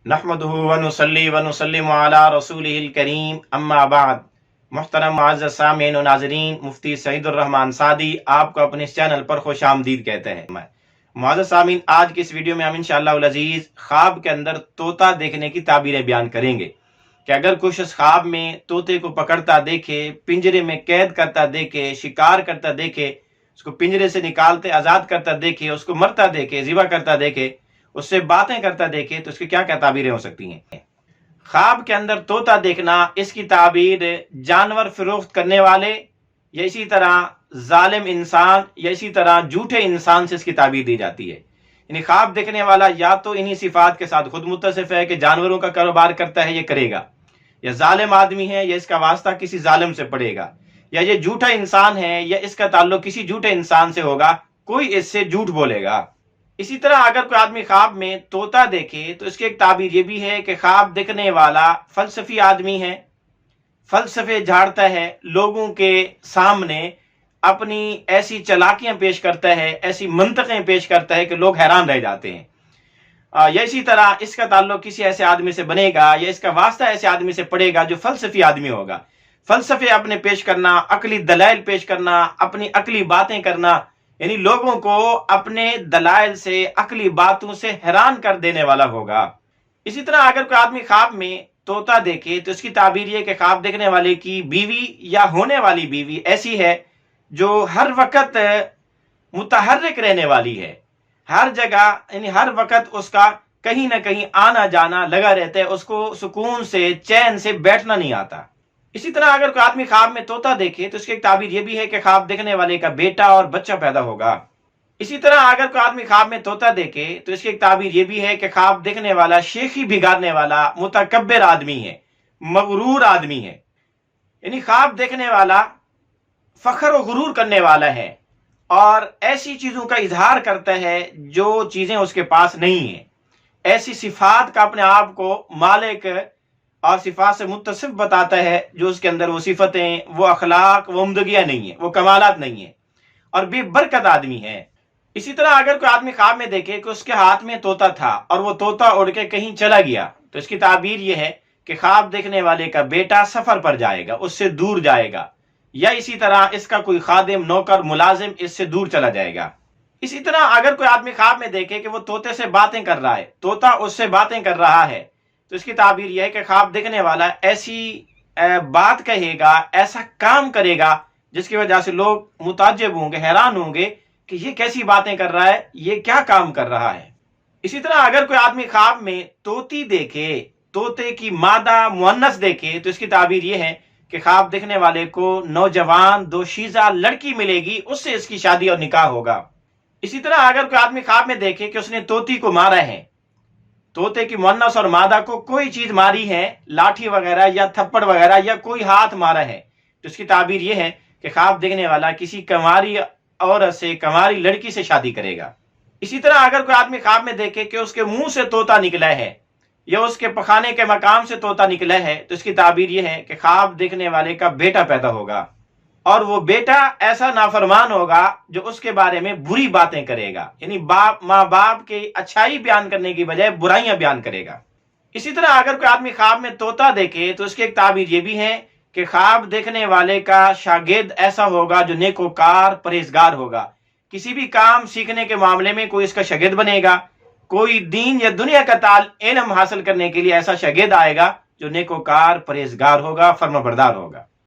नहमदुहु व नुसल्ली व नुसल्लिमु अला रसूलिहिल करीम अम्मा बाद। मुहतरम मुअज़्ज़ज़ सामीन व नाज़रीन, मुफ्ती सईदुर रहमान सादी आपको अपने इस चैनल पर खुश आमदीद कहते हैं। मुअज़्ज़ज़ सामीन, आज की इस वीडियो में हम इंशाअल्लाह उल अज़ीज़ ख्वाब के अंदर तोता देखने की ताबीरें बयान करेंगे कि अगर कुछ इस ख्वाब में तोते को पकड़ता देखे, पिंजरे में कैद करता देखे, शिकार करता देखे, उसको पिंजरे से निकालते आज़ाद करता देखे, उसको मरता देखे, ज़िबा करता देखे, उससे बातें करता देखे, तो इसकी क्या क्या ताबीरें हो सकती हैं। ख्वाब के अंदर तोता देखना, इसकी ताबीर जानवर फरोख्त करने वाले या इसी तरह जालिम इंसान या इसी तरह झूठे इंसान से इसकी ताबीर दी जाती है। यानी ख्वाब देखने वाला या तो इन्हीं सिफात के साथ खुद मुत्तसिफ है कि जानवरों का कारोबार करता है, ये करेगा, या जालिम आदमी है या इसका वास्ता किसी जालिम से पड़ेगा, या ये झूठा इंसान है या इसका ताल्लुक किसी झूठे इंसान से होगा, कोई इससे झूठ बोलेगा। इसी तरह अगर कोई आदमी ख्वाब में तोता देखे तो इसकी एक ताबीर ये भी है कि ख्वाब देखने वाला फलसफी आदमी है, फलसफे झाड़ता है, लोगों के सामने अपनी ऐसी चालाकियां पेश करता है, ऐसी मंतकें पेश करता है कि लोग हैरान रह जाते हैं। या इसी तरह इसका ताल्लुक किसी ऐसे आदमी से बनेगा या इसका वास्ता ऐसे आदमी से पड़ेगा जो फलसफी आदमी होगा। फलसफे अपने पेश करना, अकली दलाइल पेश करना, अपनी अकली बातें करना, यानी लोगों को अपने दलाइल से, अकली बातों से हैरान कर देने वाला होगा। इसी तरह अगर कोई आदमी ख्वाब में तोता देखे तो इसकी ताबीर ये कि ख्वाब देखने वाले की बीवी या होने वाली बीवी ऐसी है जो हर वक्त मुतहर्रिक रहने वाली है, हर जगह यानी हर वक्त उसका कहीं ना कहीं आना जाना लगा रहता है, उसको सुकून से चैन से बैठना नहीं आता। इसी तरह अगर कोई आदमी ख्वाब में तोता देखे तो उसकी एक ताबीर यह भी है कि ख्वाब देखने वाले का बेटा और बच्चा पैदा होगा। इसी तरह अगर कोई आदमी ख्वाब में तोता देखे तो इसकी एक ताबीर यह भी है कि ख्वाब देखने वाला शेखी बिगाड़ने वाला मुतकब्बिर आदमी है, मगरूर आदमी है। यानी ख्वाब देखने वाला फख्र और गुरूर करने वाला है और ऐसी चीजों का इजहार करता है जो चीजें उसके पास नहीं है, ऐसी सिफात का अपने आप को मालिक और सिफात से मुत्तसिफ बताता है जो उसके अंदर वो सिफतें, वो अखलाक, वो उम्दगियां नहीं है, वो कमालात नहीं है और बेबरकत आदमी है। इसी तरह अगर कोई आदमी ख्वाब में देखे कि उसके हाथ में तोता था और वो तोता उड़ के कहीं चला गया तो इसकी ताबीर यह है कि ख्वाब देखने वाले का बेटा सफर पर जाएगा, उससे दूर जाएगा, या इसी तरह इसका कोई खादिम, नौकर, मुलाजिम इससे दूर चला जाएगा। इसी तरह अगर कोई आदमी ख्वाब में देखे कि वो तोते से बातें कर रहा है, तोता उससे बातें कर रहा है, तो इसकी ताबीर यह है कि ख्वाब देखने वाला ऐसी बात कहेगा, ऐसा काम करेगा जिसकी वजह से लोग मुताज्जिब होंगे, हैरान होंगे कि ये कैसी बातें कर रहा है, ये क्या काम कर रहा है। इसी तरह अगर कोई आदमी ख्वाब में तोती देखे, तोते की मादा मुअन्नस देखे, तो इसकी ताबीर यह है कि ख्वाब देखने वाले को नौजवान दोशीजा लड़की मिलेगी, उससे इसकी शादी और निकाह होगा। इसी तरह अगर कोई आदमी ख्वाब में देखे कि उसने तोती को मारा है, तोते की मुअन्नस और मादा को कोई चीज मारी है, लाठी वगैरह या थप्पड़ वगैरह या कोई हाथ मारा है, तो इसकी ताबीर यह है कि ख्वाब देखने वाला किसी कंवारी औरत से, कंवारी लड़की से शादी करेगा। इसी तरह अगर कोई आदमी ख्वाब में देखे कि उसके मुंह से तोता निकला है या उसके पखाने के मकाम से तोता निकला है, तो इसकी ताबीर यह है कि ख्वाब देखने वाले का बेटा पैदा होगा और वो बेटा ऐसा नाफरमान होगा जो उसके बारे में बुरी बातें करेगा, यानी माँ बाप की अच्छाई बयान करने की बजाय बुराइयां बयान करेगा। इसी तरह अगर कोई आदमी ख्वाब में तोता देखे तो उसकी एक ताबीर ये भी है कि ख्वाब देखने वाले का शागिर्द ऐसा होगा जो नेकोकार, परहेजगार होगा। किसी भी काम सीखने के मामले में कोई इसका शागिर्द बनेगा, कोई दीन या दुनिया का इल्म हासिल करने के लिए ऐसा शागिर्द आएगा जो नेकोकार, परहेजगार होगा, फर्माबरदार होगा।